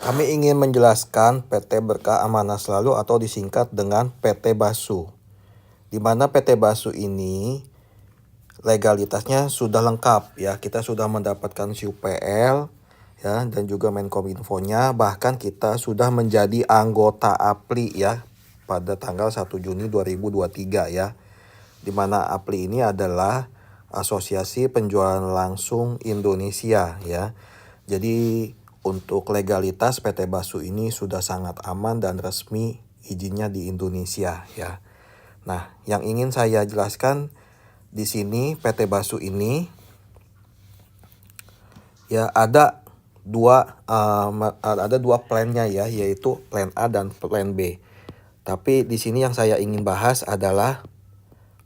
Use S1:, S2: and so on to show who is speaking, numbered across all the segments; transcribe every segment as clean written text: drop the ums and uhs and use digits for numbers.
S1: Kami ingin menjelaskan PT Berkah Amanah Selalu atau disingkat dengan PT Basu. Di mana PT Basu ini legalitasnya sudah lengkap ya. Kita sudah mendapatkan SUPL ya dan juga Menkominfo-nya, bahkan kita sudah menjadi anggota APLI ya pada tanggal 1 Juni 2023 ya. Di mana APLI ini adalah Asosiasi Penjualan Langsung Indonesia ya. Jadi untuk legalitas PT Basu ini sudah sangat aman dan resmi izinnya di Indonesia ya. Nah, yang ingin saya jelaskan di sini PT Basu ini ya ada dua plannya ya, yaitu plan A dan plan B. Tapi di sini yang saya ingin bahas adalah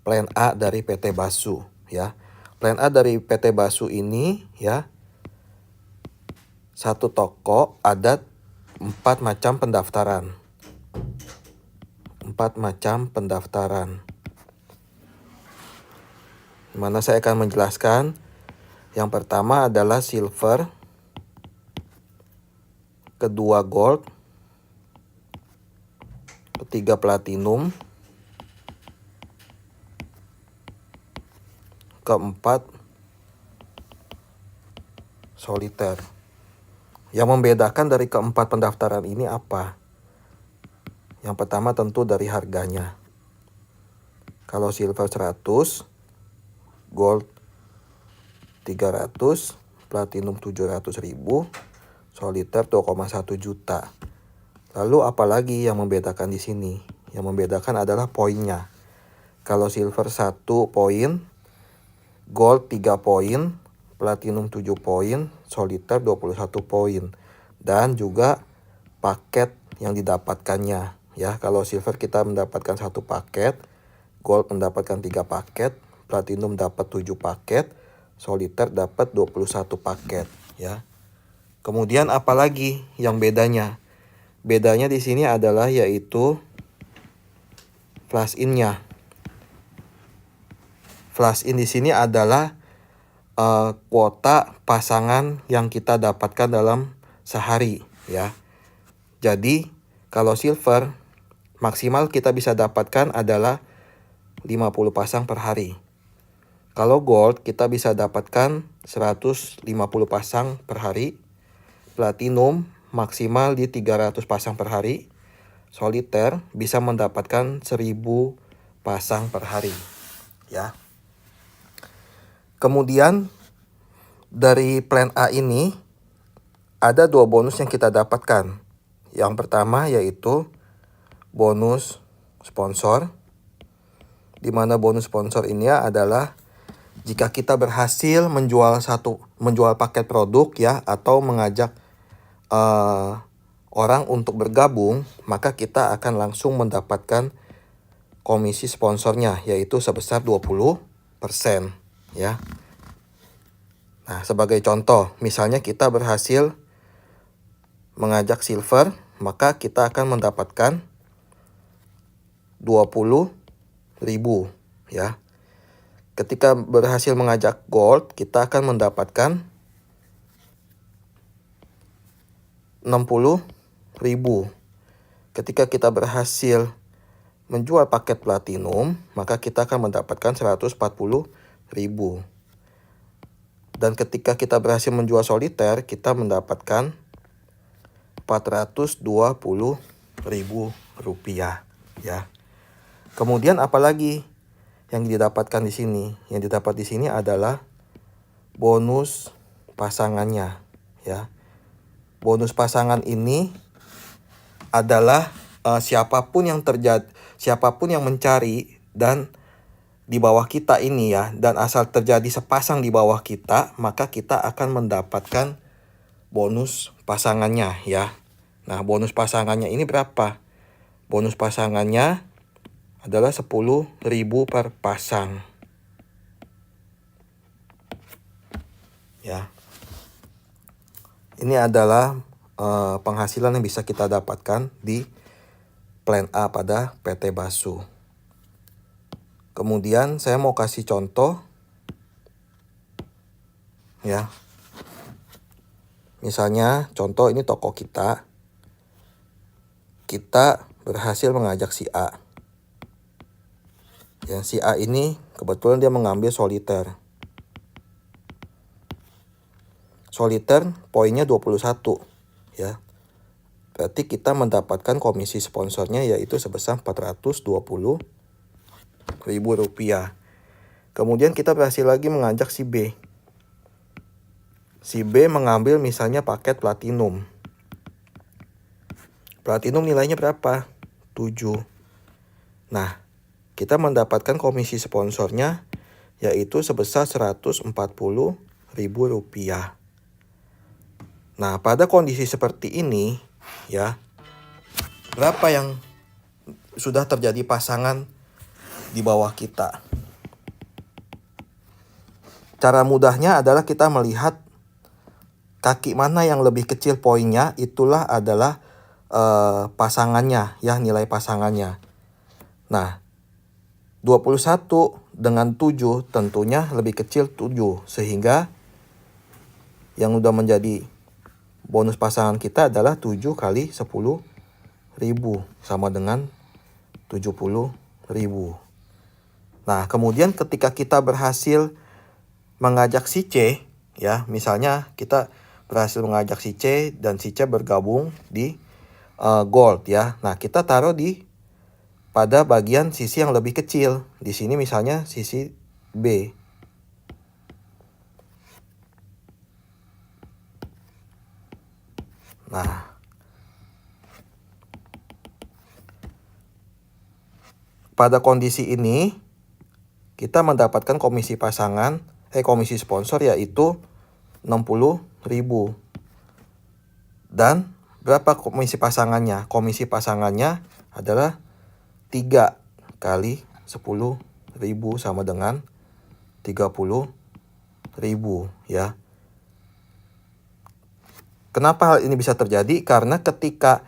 S1: plan A dari PT Basu ya. Plan A dari PT Basu ini ya, satu toko ada 4 macam pendaftaran. 4 macam pendaftaran. Dimana saya akan menjelaskan. Yang pertama adalah silver, kedua gold, ketiga platinum, keempat soliter. Yang membedakan dari keempat pendaftaran ini apa? Yang pertama tentu dari harganya. Kalau silver 100, gold 300, platinum 700 ribu, soliter 2,1 juta. Lalu apalagi yang membedakan di sini? Yang membedakan adalah poinnya. Kalau silver 1 poin, gold 3 poin, platinum 7 poin, soliter 21 poin. Dan juga paket yang didapatkannya. Ya, kalau silver kita mendapatkan 1 paket, gold mendapatkan 3 paket, platinum dapat 7 paket, soliter dapat 21 paket ya. Kemudian apalagi yang bedanya? Bedanya di sini adalah yaitu flash in-nya. Flash in di sini adalah kuota pasangan yang kita dapatkan dalam sehari ya. Jadi kalau silver maksimal kita bisa dapatkan adalah 50 pasang per hari. Kalau gold kita bisa dapatkan 150 pasang per hari. Platinum maksimal di 300 pasang per hari. Soliter bisa mendapatkan 1000 pasang per hari ya. Kemudian dari plan A ini ada 2 bonus yang kita dapatkan. Yang pertama yaitu bonus sponsor, di mana bonus sponsor ini adalah jika kita berhasil menjual paket produk ya, atau mengajak orang untuk bergabung, maka kita akan langsung mendapatkan komisi sponsornya, yaitu sebesar 20% ya. Nah, sebagai contoh, misalnya kita berhasil mengajak silver, maka kita akan mendapatkan 20.000 ya. Ketika berhasil mengajak gold, kita akan mendapatkan 60.000. Ketika kita berhasil menjual paket platinum, maka kita akan mendapatkan 140.000. Dan ketika kita berhasil menjual soliter, kita mendapatkan 420.000 rupiah ya. Kemudian apalagi yang didapatkan di sini? Yang didapat di sini adalah bonus pasangannya ya. Bonus pasangan ini adalah siapapun yang mencari dan di bawah kita ini ya, dan asal terjadi sepasang di bawah kita, maka kita akan mendapatkan bonus pasangannya ya. Nah, bonus pasangannya ini berapa? Bonus pasangannya adalah 10.000 per pasang ya. Ini adalah penghasilan yang bisa kita dapatkan di plan A pada PT Basu. Kemudian saya mau kasih contoh ya. Misalnya contoh ini toko kita. Kita berhasil mengajak si A. Yang si A ini kebetulan dia mengambil soliter. Soliter poinnya 21 ya. Berarti kita mendapatkan komisi sponsornya yaitu sebesar Rp420.000. Kemudian kita berhasil lagi mengajak si B. Si B mengambil misalnya paket platinum. Platinum nilainya berapa? 7. Nah, kita mendapatkan komisi sponsornya yaitu sebesar Rp140.000. Nah, pada kondisi seperti ini ya, berapa yang sudah terjadi pasangan di bawah kita? Cara mudahnya adalah kita melihat kaki mana yang lebih kecil poinnya, itulah adalah pasangannya ya, nilai pasangannya. Nah, 21 dengan 7 tentunya lebih kecil 7, sehingga yang udah menjadi bonus pasangan kita adalah 7 kali 10.000 sama dengan 70.000. Nah, kemudian ketika kita berhasil mengajak si C, ya, misalnya kita berhasil mengajak si C dan si C bergabung di gold ya. Nah, kita taruh pada bagian sisi yang lebih kecil. Di sini misalnya sisi B. Nah, pada kondisi ini kita mendapatkan komisi komisi sponsor yaitu 60.000. Dan berapa komisi pasangannya? Komisi pasangannya adalah 3 kali 10.000 sama dengan 30.000 ya. Kenapa hal ini bisa terjadi? Karena ketika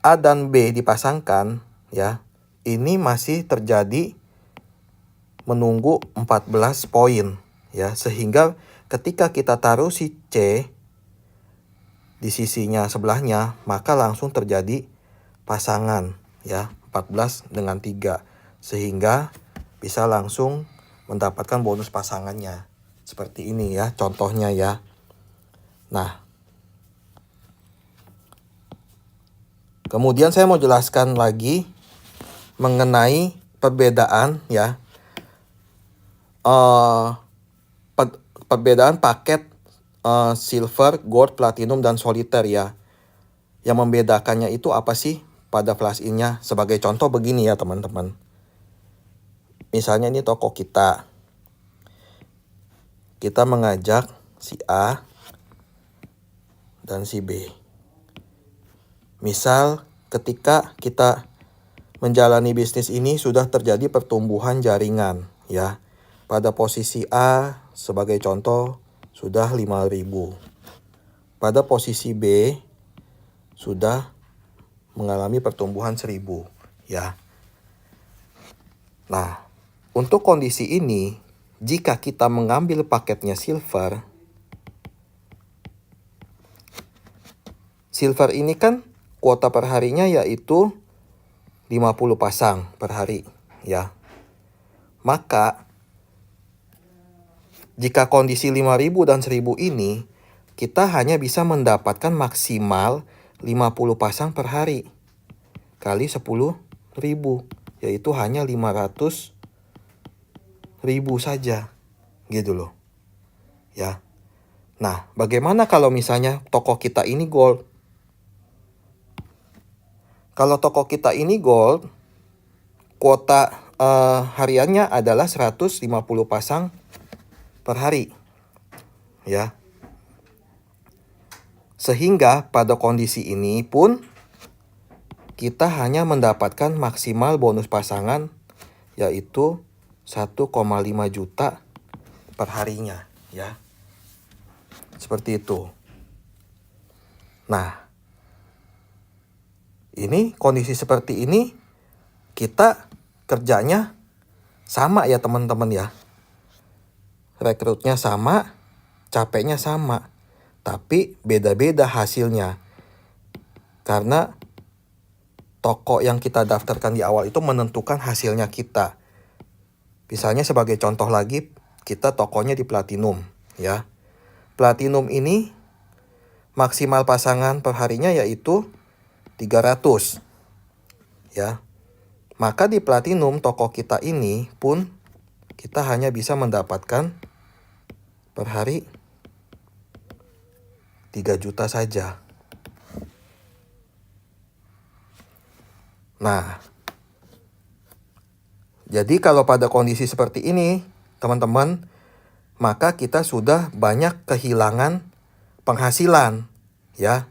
S1: A dan B dipasangkan ya, ini masih terjadi menunggu 14 poin ya, sehingga ketika kita taruh si C di sisinya sebelahnya, maka langsung terjadi pasangan ya, 14 dengan 3, sehingga bisa langsung mendapatkan bonus pasangannya. Seperti ini ya contohnya ya. Nah, kemudian saya mau jelaskan lagi mengenai perbedaan ya. Perbedaan paket silver, gold, platinum, dan soliter ya. Yang membedakannya itu apa sih pada flash in-nya? Sebagai contoh begini ya teman-teman. Misalnya ini toko kita. Kita mengajak si A dan si B. Misal ketika kita menjalani bisnis ini sudah terjadi pertumbuhan jaringan ya. Pada posisi A sebagai contoh sudah 5.000. Pada posisi B sudah mengalami pertumbuhan 1.000 ya. Nah, untuk kondisi ini jika kita mengambil paketnya silver ini kan kuota per harinya yaitu 50 pasang per hari ya. Maka jika kondisi 5.000 dan 1.000 ini, kita hanya bisa mendapatkan maksimal 50 pasang per hari kali 10.000, yaitu hanya 500.000 saja gitu loh ya. Nah, bagaimana kalau misalnya toko kita ini gold? Kalau toko kita ini gold, kuota hariannya adalah 150 pasang per hari ya. Sehingga pada kondisi ini pun kita hanya mendapatkan maksimal bonus pasangan yaitu 1,5 juta per harinya ya. Seperti itu. Nah, ini kondisi seperti ini kita kerjanya sama ya teman-teman ya. Rekrutnya sama, capeknya sama. tapi beda-beda hasilnya. Karena toko yang kita daftarkan di awal itu menentukan hasilnya kita. Misalnya sebagai contoh lagi, kita tokonya di Platinum ya. Platinum ini maksimal pasangan per harinya yaitu 300 ya. Maka di Platinum toko kita ini pun kita hanya bisa mendapatkan per hari 3 juta saja. Nah, jadi kalau pada kondisi seperti ini, teman-teman, maka kita sudah banyak kehilangan penghasilan, ya.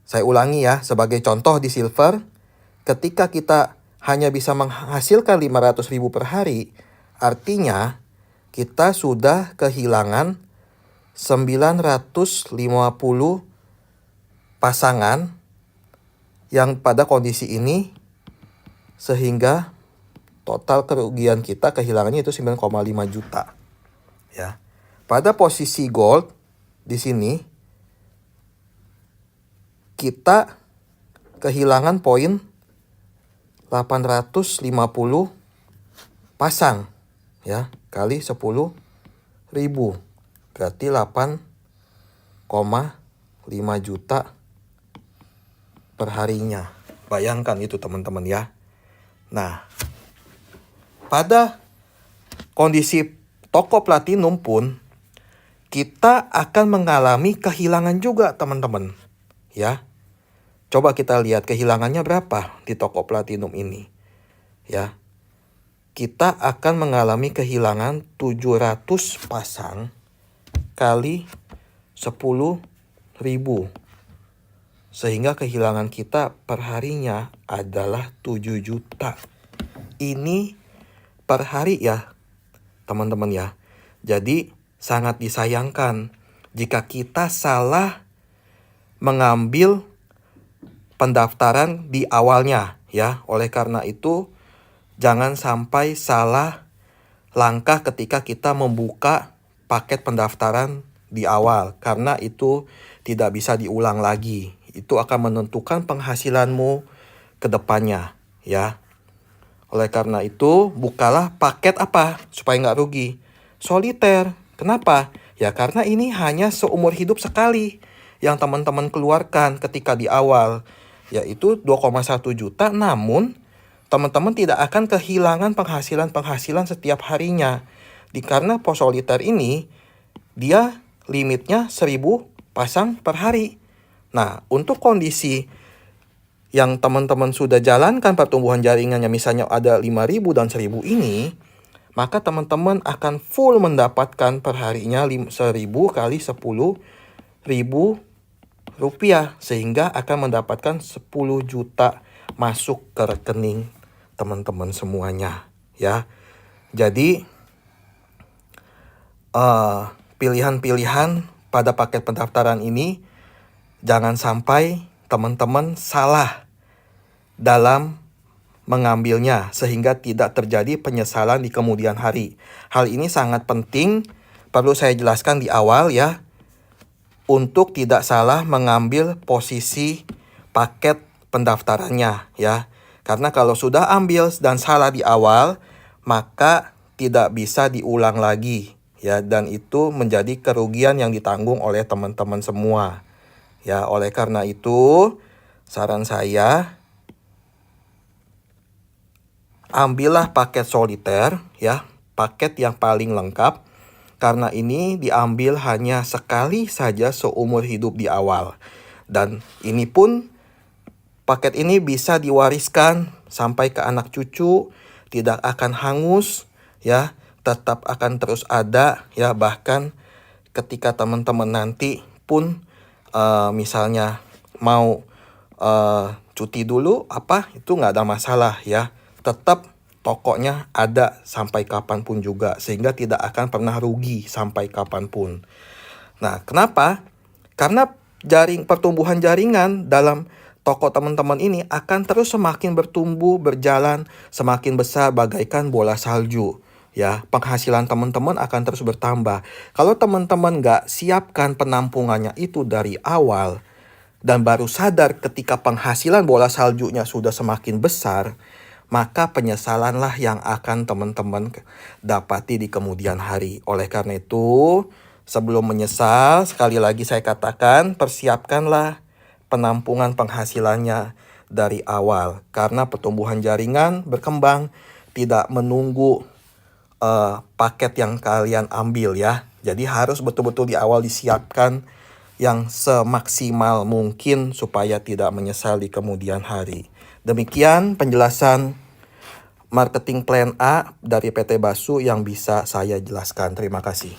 S1: Saya ulangi ya, sebagai contoh di Silver, ketika kita hanya bisa menghasilkan 500.000 per hari, artinya kita sudah kehilangan 950 pasangan yang pada kondisi ini, sehingga total kerugian kita kehilangannya itu 9,5 juta. Ya. Pada posisi gold di sini kita kehilangan poin 850 pasang ya, kali 10.000. Berarti 8,5 juta per harinya. Bayangkan itu teman-teman ya. Nah, pada kondisi toko Platinum pun kita akan mengalami kehilangan juga teman-teman. Ya. Coba kita lihat kehilangannya berapa di toko Platinum ini. Ya. Kita akan mengalami kehilangan 700 pasang kali 10.000. Sehingga kehilangan kita per harinya adalah 7 juta. Ini per hari ya, teman-teman ya. Jadi sangat disayangkan jika kita salah mengambil pendaftaran di awalnya ya. Oleh karena itu, jangan sampai salah langkah ketika kita membuka paket pendaftaran di awal. Karena itu tidak bisa diulang lagi. Itu akan menentukan penghasilanmu ke depannya ya. Oleh karena itu, bukalah paket apa supaya nggak rugi? Soliter. Kenapa? Ya karena ini hanya seumur hidup sekali yang teman-teman keluarkan ketika di awal, yaitu 2,1 juta, namun teman-teman tidak akan kehilangan penghasilan setiap harinya. Karena pos soliter ini, dia limitnya 1.000 pasang per hari. Nah, untuk kondisi yang teman-teman sudah jalankan pertumbuhan jaringannya, misalnya ada 5.000 dan 1.000 ini, maka teman-teman akan full mendapatkan per harinya 1.000 kali 10.000 rupiah, sehingga akan mendapatkan 10 juta masuk ke rekening teman-teman semuanya ya. Jadi pilihan-pilihan pada paket pendaftaran ini jangan sampai teman-teman salah dalam mengambilnya sehingga tidak terjadi penyesalan di kemudian hari. Hal ini sangat penting, perlu saya jelaskan di awal ya, untuk tidak salah mengambil posisi paket pendaftarannya ya. Karena kalau sudah ambil dan salah di awal, maka tidak bisa diulang lagi ya, dan itu menjadi kerugian yang ditanggung oleh teman-teman semua. Ya, oleh karena itu, saran saya, ambillah paket soliter ya, paket yang paling lengkap, karena ini diambil hanya sekali saja seumur hidup di awal. Dan ini pun, paket ini bisa diwariskan sampai ke anak cucu, tidak akan hangus ya, tetap akan terus ada ya, bahkan ketika teman-teman nanti pun misalnya mau cuti dulu itu nggak ada masalah ya, tetap tokonya ada sampai kapanpun juga, sehingga tidak akan pernah rugi sampai kapanpun. Nah, kenapa? Karena pertumbuhan jaringan dalam toko teman-teman ini akan terus semakin bertumbuh, berjalan semakin besar bagaikan bola salju. ya, penghasilan teman-teman akan terus bertambah. Kalau teman-teman nggak siapkan penampungannya itu dari awal, dan baru sadar ketika penghasilan bola saljunya sudah semakin besar, maka penyesalanlah yang akan teman-teman dapati di kemudian hari. Oleh karena itu, sebelum menyesal, sekali lagi saya katakan, persiapkanlah penampungan penghasilannya dari awal. Karena pertumbuhan jaringan berkembang, tidak menunggu paket yang kalian ambil ya. Jadi harus betul-betul di awal disiapkan yang semaksimal mungkin supaya tidak menyesal di kemudian hari. Demikian penjelasan marketing plan A dari PT Basu yang bisa saya jelaskan. Terima kasih.